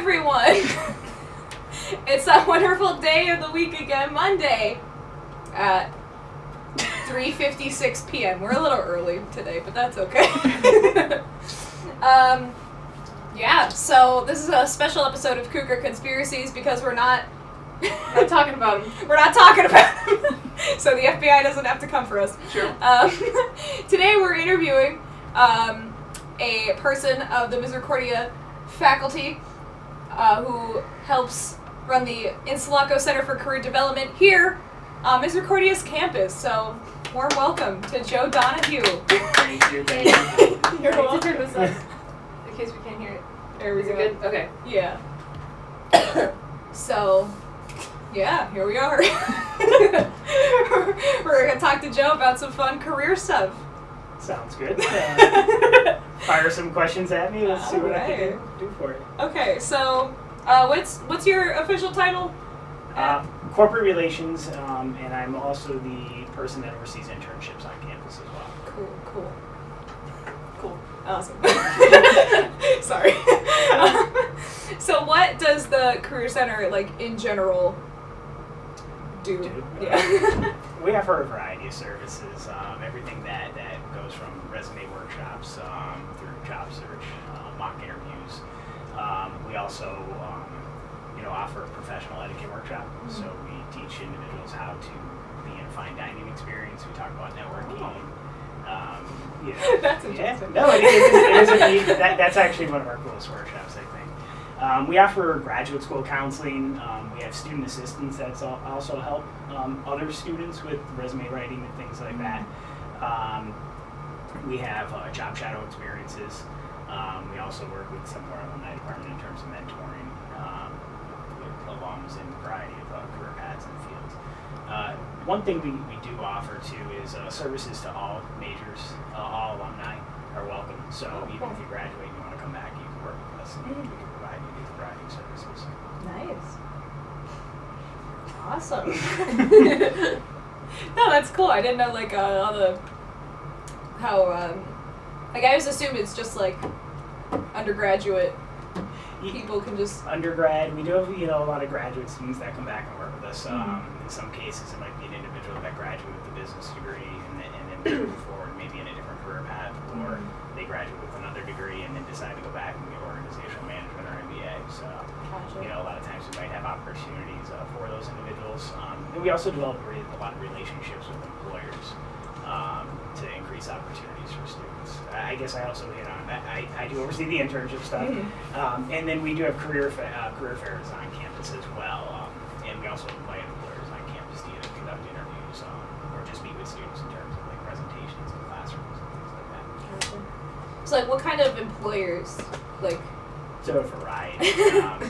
everyone! It's that wonderful day of the week again, Monday, at 3:56 p.m. We're a little early today, but that's okay. Yeah, so this is a special episode of Cougar Conspiracies because we're not talking about them. We're not talking about them. So the FBI doesn't have to come for us. Sure. Today we're interviewing a person of the Misericordia faculty who helps run the Insalaco Center for Career Development here on Misericordia's campus. So warm welcome to Joe Donahue. Thank you. You're welcome. To turn this up in case we can't hear it. There we Is go. it good? Okay. Yeah. So, yeah, here we are. We're going to talk to Joe about some fun career stuff. Sounds good. Fire some questions at me. Let's see what I can do for it. Okay, so what's your official title? Corporate relations, and I'm also the person that oversees internships on campus as well. Cool. Awesome. Sorry. So what does the Career Center, like, in general, do? Yeah. We offer a variety of services, everything that goes from resume workshops through job search, mock interviews. We also offer a professional etiquette workshop, so we teach individuals how to be in a fine dining experience. We talk about networking. That's interesting. Yeah. No, it is a neat. That's actually one of our coolest workshops, I think. We offer graduate school counseling. We have student assistants that also help other students with resume writing and things like that. We have job shadow experiences. We also work with some of our alumni department in terms of mentoring with alums in a variety of career paths and fields. One thing we do offer too is services to all majors. All alumni are welcome. So even if you graduate and you want to come back, you can work with us and we can provide you these variety of services. Nice. Awesome. No, that's cool. I didn't know I always assume it's just like undergraduate people can just undergrad. We do have a lot of graduate students that come back and work with us. In some cases, it might be an individual that graduated with a business degree and then move forward maybe in a different career path, or they graduate with another degree and then decide to go back and get organizational management or MBA. So, a lot of times we might have opportunities for those individuals. And we also develop a lot of relationships with employers to increase opportunities for students. I guess I also hit on that. I do oversee the internship stuff, and then we do have career fairs on campus as well, and we also invite employers on campus to either conduct interviews or just meet with students in terms of like presentations in classrooms and things like that. Gotcha. So, like, what kind of employers, like? So a variety.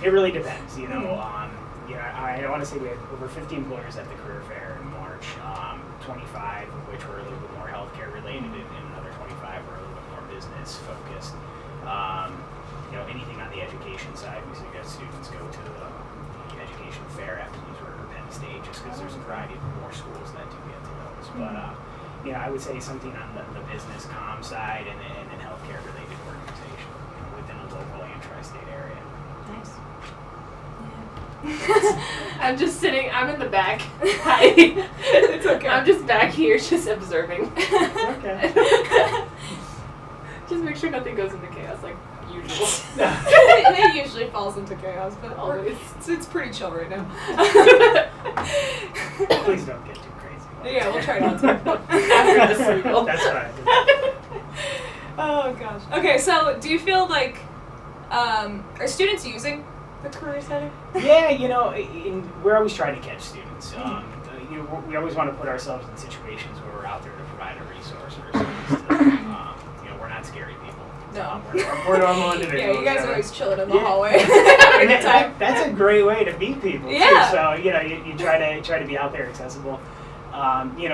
It really depends. I want to say we had over 50 employers at the career fair in March. 25 of which were a little bit more healthcare related, and another 25 were a little bit more business focused. Anything on the education side, we suggest students go to the education fair after you work or Penn State, just because there's a variety of more schools that do get to those. But I would say something on the business comm side and then healthcare related organization within a local and tri-state area. Nice. I'm just sitting. I'm in the back. Hi. It's okay. I'm just back here, just observing. Okay. Just make sure nothing goes into chaos like usual. It usually falls into chaos, but Always. It's pretty chill right now. Please don't get too crazy. Yeah, we'll try not to. After this we will. That's what I did. Oh gosh. Okay, so do you feel like are students using the Career Center? Yeah, we're always trying to catch students. We always want to put ourselves in situations where we're out there to provide a resource for students. We're not scary people. No. We're normal individuals. Yeah, you guys are always chilling in the hallway. And that's a great way to meet people. Yeah. Too. So you try to be out there accessible.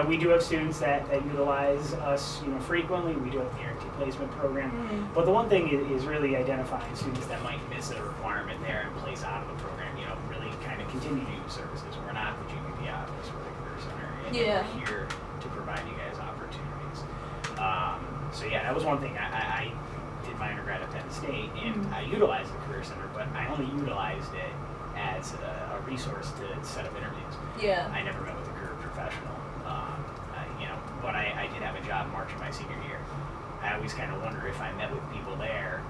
We do have students that utilize us, frequently. We do have the guarantee placement program. But the one thing is really identifying students that might miss a requirement there and place out of the program. Really kind of continue to use services. We're not the GPP office, we're the Career Center, and we're here to provide you guys opportunities. So yeah, that was one thing I did my undergrad at Penn State, and I utilized the Career Center, but I only utilized it as a resource to set up interviews. Yeah. I never met with a career professional, but I did have a job March of my senior year. I always kind of wonder if I met with people there,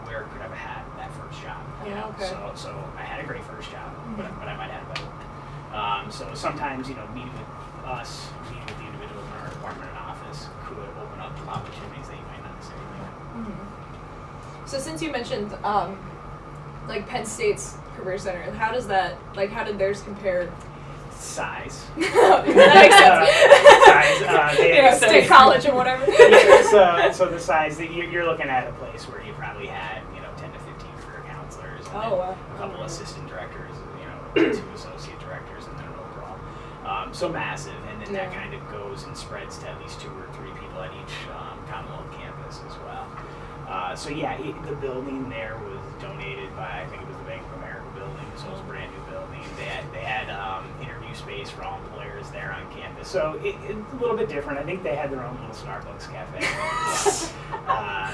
where could I have had that first job? Yeah, okay. So I had a great first job, but I might have a better one. So sometimes, meeting with us, meeting with the individuals in our department and office could open up opportunities that you might not necessarily think of. So since you mentioned like Penn State's Career Center, how did theirs compare? Size. That makes sense. Size. State college or whatever. So the size that you're looking at a place where you probably had 10 to 15 career counselors, and wow. a couple assistant directors, 2 associate directors, and then an overall. So massive, and then that kind of goes and spreads to at least 2 or 3 people at each Commonwealth campus as well. The building there was donated by, I think it was the Bank of America building, so it was a brand new building. They had interview space for all employers there on campus, so it's a little bit different. I think they had their own little Starbucks cafe.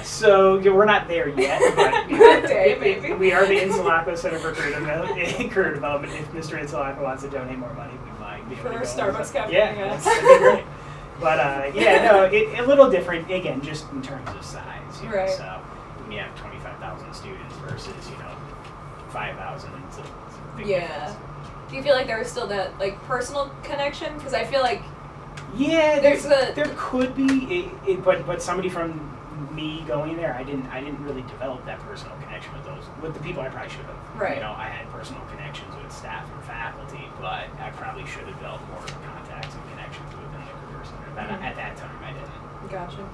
So we're not there yet, but maybe. We are the Insalaco Center for Career Development. If Mr. Insalaco wants to donate more money, we might be able for to our go. Starbucks cafe. Yeah, that'd be great. But a little different again, just in terms of size. Right. So when you have 25,000 students versus 5,000, it's a big difference. Do you feel like there was still that personal connection? Because I feel like there could be, but somebody from me going there, I didn't really develop that personal connection with the people I probably should have. Right. I had personal connections with staff and faculty, but I probably should have developed more contacts and connections within the Career Center. But at that time, I didn't. Gotcha.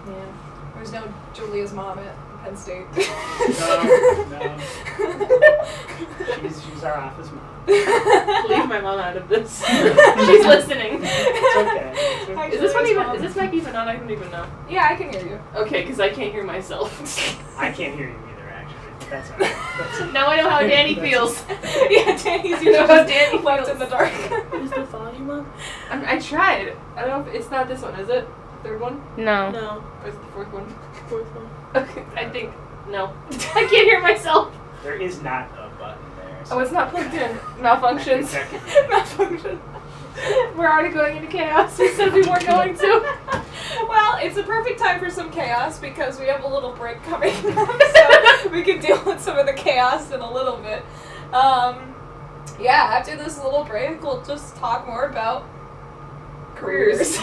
Yeah. There was no Julia's mom at Penn State. No. She's our office mom. Leave my mom out of this. She's listening. It's okay. Hi, Is this Julia's this mic even on? I don't even know. Yeah, I can hear you. Okay, because I can't hear myself. I can't hear you either, actually. That's all right. Now I know how Danny feels. Yeah, Danny's You know how Danny usually left feels. in the dark. Is the volume on? I tried. I don't know if it's not this one, is it? Third one? No. No. Or is it the fourth one? Fourth one. Okay, I think. No. I can't hear myself. There is not a button there. Oh, it's not plugged in. Malfunctions. Malfunction. We're already going into chaos. We said we weren't going to. Well, it's a perfect time for some chaos because we have a little break coming up, so we can deal with some of the chaos in a little bit. After this little break, we'll just talk more about careers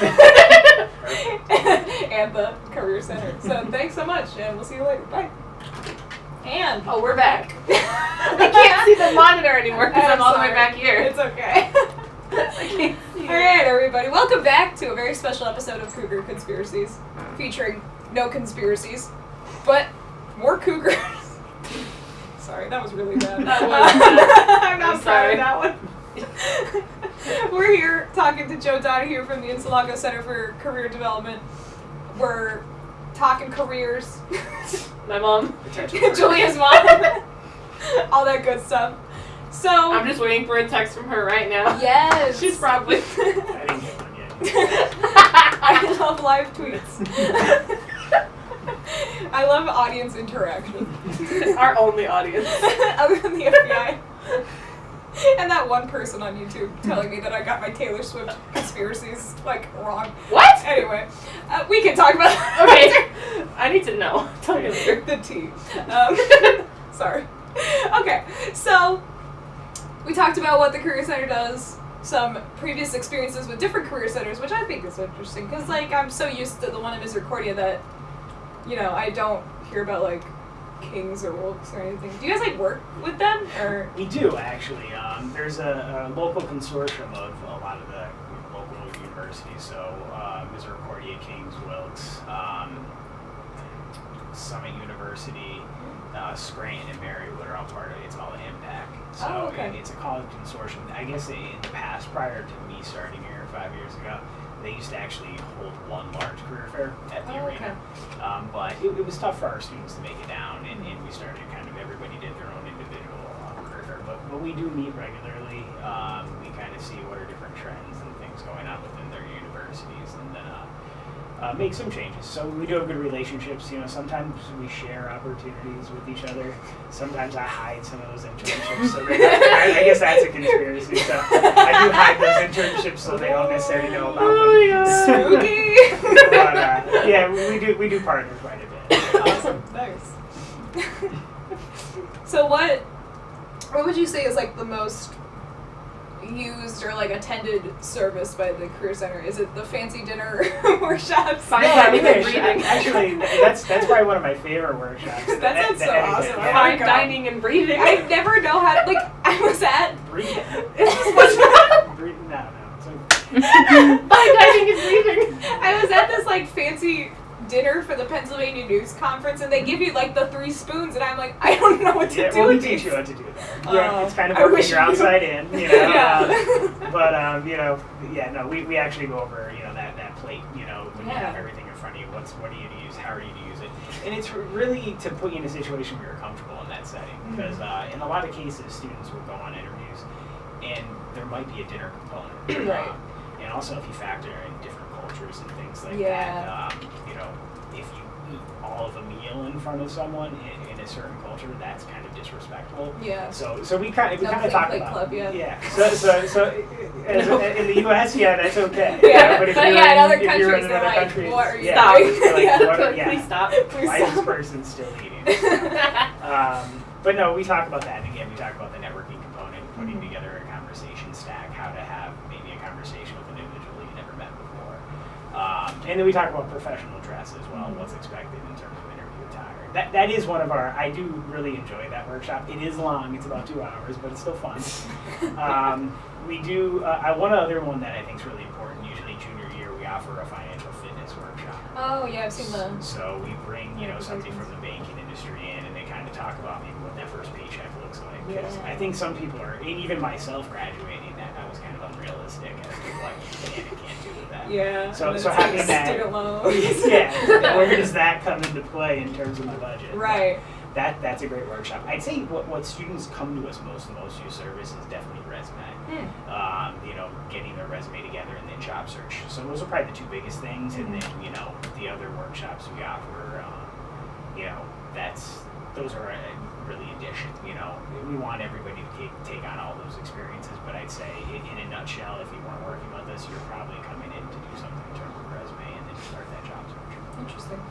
and the Career Center. So thanks so much, and we'll see you later. Bye. And Oh, we're back. I can't see the monitor anymore because I'm all the way sorry. back here. It's okay. I can't see All right, everybody. Welcome back to a very special episode of Cougar Conspiracies, featuring no conspiracies, but more cougars. Sorry, that was really bad. That was bad. I'm not I'm sorry. sorry. That one. We're here talking to Joe Donahue from the Insalaco Center for Career Development. We're talking careers. My mom. Julia's mom. All that good stuff. So I'm just waiting for a text from her right now. yes. She's probably. I didn't get one yet. I love live tweets. I love audience interaction. Our only audience. Other than the FBI. And that one person on YouTube telling me that I got my Taylor Swift conspiracies, wrong. What? Anyway, we can talk about that. Okay. I need to know. Tell me later. The tea. Sorry. Okay, so we talked about what the Career Center does, some previous experiences with different career centers, which I think is interesting, because, I'm so used to the one in Misericordia that, I don't hear about, Kings or Wolves or anything. Do you guys, work with them, or? We do, actually. There's a local consortium of a lot of the local universities, so Misericordia, Kings, Wilkes, Summit University, Scranton, and Marywood are all part of it. It's all an IMPAC. So it's a college consortium. I guess in the past, prior to me starting here 5 years ago, they used to actually hold one large career fair at the arena. But it was tough for our students to make it down, and we started everybody did their own individual career fair. But we do meet regularly. We kind of see what are different trends and things going on within their universities, and then make some changes. So we do have good relationships. Sometimes we share opportunities with each other. Sometimes I hide some of those internships. So I guess that's a conspiracy. So I do hide those internships so they don't necessarily know about them. Spooky. But yeah, we do partner quite a bit. Awesome. Nice. So what would you say is like the most used or like attended service by the Career Center? Is it the fancy dinner workshops? Fine dining and wish. breathing. Actually, that's probably one of my favorite workshops. That sounds so awesome. Yeah. Fine dining and breathing. I never know how. Like I was at. Breathing. Breathing. No. It's like, Fine dining and breathing. I was at this like fancy dinner for the Pennsylvania News Conference, and they give you like the 3 spoons, and I'm like, I don't know what to do. Well, we with teach these. you what to do there. Yeah, it's kind of I working wish your you knew. outside in, Yeah. But we actually go over that plate, when you Yeah. have everything in front of you. What are you to use? How are you to use it? And it's really to put you in a situation where you're comfortable in that setting, because in a lot of cases, students will go on interviews, and there might be a dinner component. Right. And also, if you factor in different cultures and things like Yeah. that, if you eat all of a meal in front of someone in a certain culture, that's kind of disrespectful. Yeah. So we kind of No talk clean about plate club, yeah. So in the U.S., yeah, that's okay. Yeah, But if but you're yeah, in other if you're countries, in they're another like, country, what are you yeah, doing? you're like, Yeah. what are- Please stop. Why is this person still eating? But no, we talk about that. And again, we talk about the networking component, putting together a conversation stack, how to have maybe a conversation with an individual you never met before. And then we talk about professional dress as well, what's expected in terms of interview attire. That is one of our, I do really enjoy that workshop. It is long, it's about 2 hours, but it's still fun. We do, one other one that I think is really important, usually junior year, we offer a financial fitness workshop. Oh yeah, I've seen the. So we bring, somebody from the banking industry in, and they kind of talk about maybe what that first paycheck looks like. Because Yeah. I think some people are, and even myself graduating, that was kind of unrealistic as to what you can and can't do with that. Yeah. So and it's having like that, student loans. yeah, where does that come into play in terms of the budget? Right. That's a great workshop. I'd say what students come to us most use service is definitely resume. Getting their resume together and then job search. So those are probably the 2 biggest things. And then the other workshops we offer, those are really addition. We want everybody to take on all those experiences. But I'd say in a nutshell, if you weren't working with us, you're probably coming in to do something in terms of resume and then start that job search. Interesting.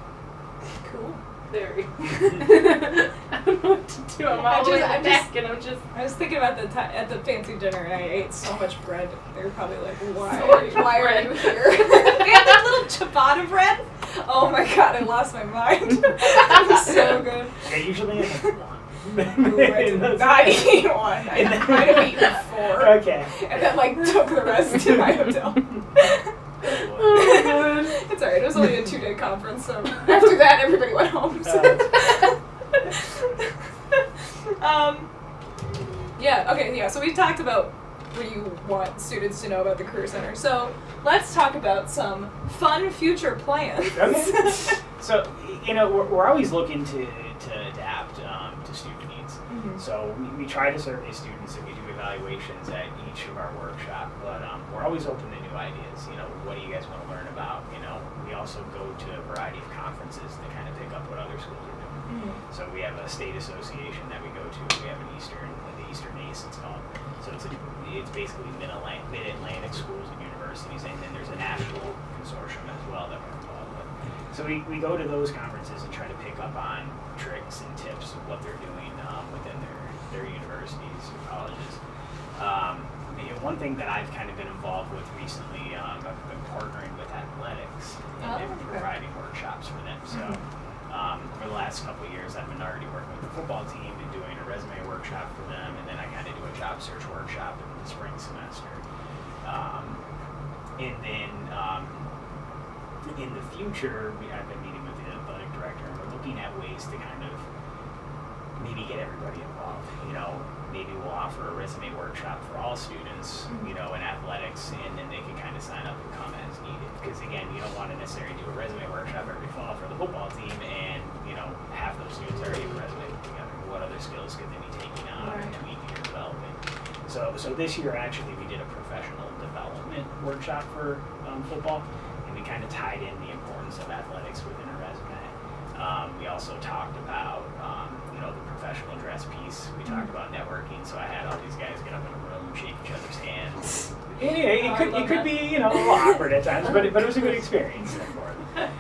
Cool. Very. I don't know what to do. I'm all the way I'm back, and I'm just. I was thinking about at the fancy dinner, and I ate so much bread. They were probably like, "Why? So much Why are bread. you here?" They had that little ciabatta bread. Oh my god, I lost my mind. It was so good. Yeah, usually it's one. Ooh, I did not eat one. I might have eaten 4, Okay. and then like took the rest to my hotel. Oh god. It's alright. It was only a 2-day conference, so after that, everybody went home. Yeah. Okay. Yeah. So we talked about what you want students to know about the Career Center. So let's talk about some fun future plans. Okay. So we're always looking to adapt to student needs. Mhm. So we try to survey students and we do evaluations at each of our workshops, but we're always open to new ideas. What do you guys want to learn about? We also go to a variety of conferences to kind of pick up what other schools are doing. Mhm. So we have a state association that we go to. We have the Eastern ACE, it's called. So it's basically mid-Atlantic schools and universities, and then there's a national consortium as well that we're involved with. So we go to those conferences and try to pick up on tricks and tips of what they're doing within their universities or colleges. One thing that I've kind of been involved with recently, I've been partnering with athletics and Okay. providing workshops for them. So for the last couple of years, I've been already working with the football team and doing a resume workshop for them, and then I kind of do a job search workshop in the spring semester. And then in the future, I've been meeting with the athletic director, and we're looking at ways to kind of maybe get everybody involved. Maybe we'll offer a resume workshop for all students, in athletics, and then they can kind of sign up and come as needed. Because again, you don't want to necessarily do a resume workshop every fall for the football team and, have those students already have a resume put together. What other skills could they be taking on or tweaking or developing? So this year, actually, we did a professional development workshop for football, and we kind of tied in the importance of athletics within a resume. We also talked about, the professional dress piece. We talked about networking, so I had all these guys get up in a room, shake each other's hands. Yeah, it could be, a little awkward at times, but it was a good experience for them.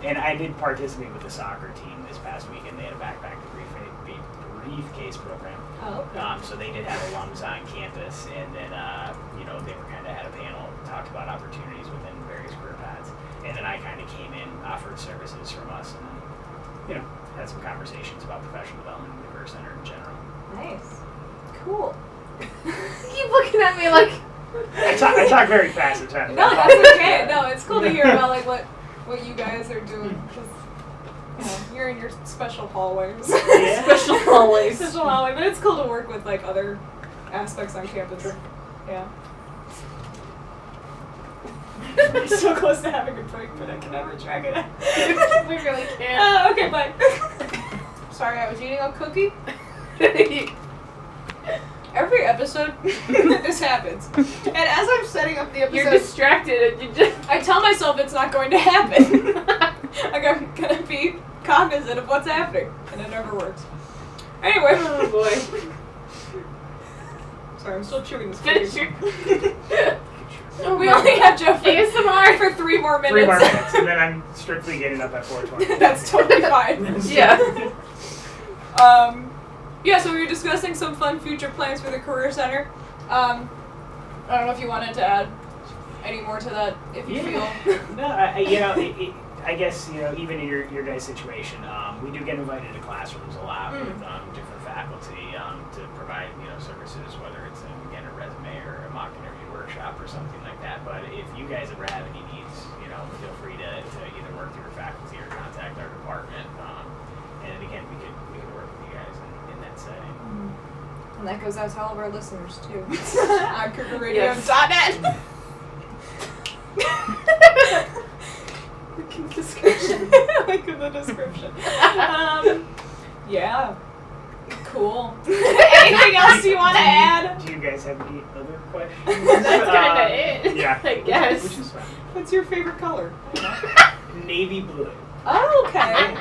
And I did participate with the soccer team this past weekend. They had a backpack to briefcase program. Oh, okay. So they did have alums on campus, and then they were kind of had a panel, talked about opportunities within various career paths, and then I kind of came in, offered services from us, and then had some conversations about professional development in the Career Center in general. Nice. Cool. Keep looking at me like. I talk very fast at times. No, that's okay. No, it's cool to hear about like what you guys are doing. 'Cause, you're in your special hallways. Yeah. Special hallways. Special hallway, but it's cool to work with like other aspects on campus. Sure. Yeah. I'm so close to having a break, but I can never track it. We really can't. Okay, bye. Sorry, I was eating a cookie. Every episode, this happens. And as I'm setting up the episode, You're distracted and you just. I tell myself it's not going to happen. Like I'm gonna be cognizant of what's happening, and it never works. Anyway. Oh boy. Sorry, I'm still chewing this Finish cookie. your. We only have Joe ASMR for 3 more minutes. 3 more minutes, and then I'm strictly getting up at 4:20. That's totally fine. Yeah. Yeah, so we were discussing some fun future plans for the Career Center. I don't know if you wanted to add any more to that, if you feel. No, I guess, even in your guys' situation, we do get invited to classrooms a lot with different faculty to provide, services, whether it's again a resume or a mock interview workshop or something like that. But if you guys ever have any needs, feel free to either work through your faculty or contact our department. And again, we could work with you guys in that setting. And that goes out to all of our listeners, too. On CougarRadio.net. Description. Link in the description. Yeah. Cool. Anything else you want to add? Do you guys have any other questions? That's kind of it. Yeah. I guess. Which is fine. What's your favorite color? Navy blue. Oh, okay.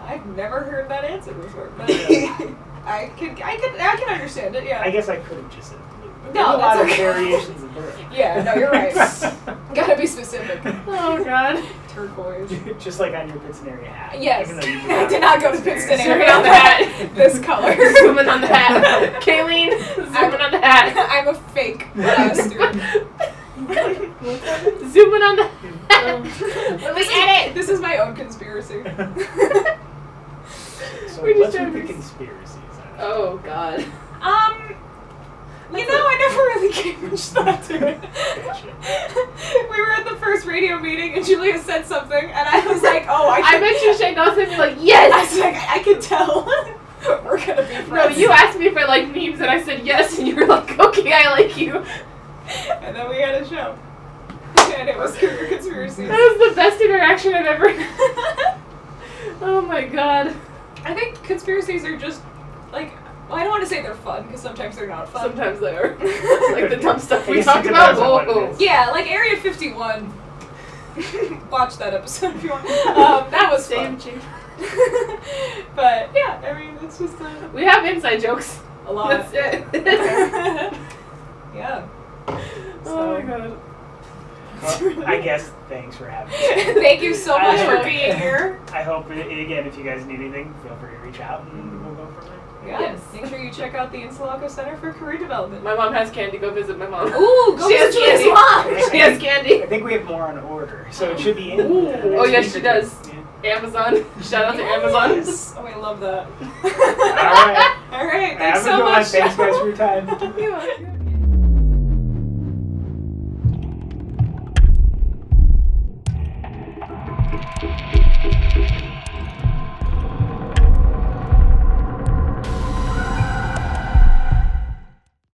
I've never heard that answer before, but I can understand it. Yeah. I guess I could have just said blue. But No, there's a lot that's of okay. variations of blue. Yeah. No, you're right. Gotta be specific. Oh god. Turquoise. Just like on your Pittston area hat. Yes. Even though you I did not go to Pittston Zooming area. on the hat. This color. Zooming on the hat. Kayleen, zooming on the hat. I'm a fake student. Zooming on the hat. This is my own conspiracy. So We just what's tried with the to- conspiracies? Oh god. I never really gave much thought to it. We were at the first radio meeting and Julia said something and I was like, I bet you Shane Dawson be like, yes! I was like, I can tell. We're gonna be friends. No, you asked me if I like memes and I said yes and you were like, okay, I like you. And then we had a show. And it was Cougar Conspiracies. That was the best interaction I've ever Oh my god. I think conspiracies are just, like, well, I don't want to say they're fun, because sometimes they're not fun. Sometimes they are. Like the dumb stuff I we guess talked it about. depends on what it Whoa. is. Yeah, like Area 51. Watch that episode if you want. That was Same fun. chick. But, yeah, I mean, it's just We have inside jokes. a lot. That's it. Yeah. Oh my god. Well, I guess thanks for having me. Thank you so much for I- being here. I hope, again, if you guys need anything, feel free to reach out and we'll go from there. Yeah. Yes. Make sure you check out the Insalaco Center for Career Development. My mom has candy. Go visit my mom. Ooh, go She has visit Julia's candy. mom. She has candy. I think we have more on order, so it should be in. Ooh. next Oh, yes, week she or does. two. Yeah. Amazon. Shout out to Amazon. Yes. Oh, I love that. All right. All right. Have Thanks a so good one. much. Thanks, guys, for your time. Yeah.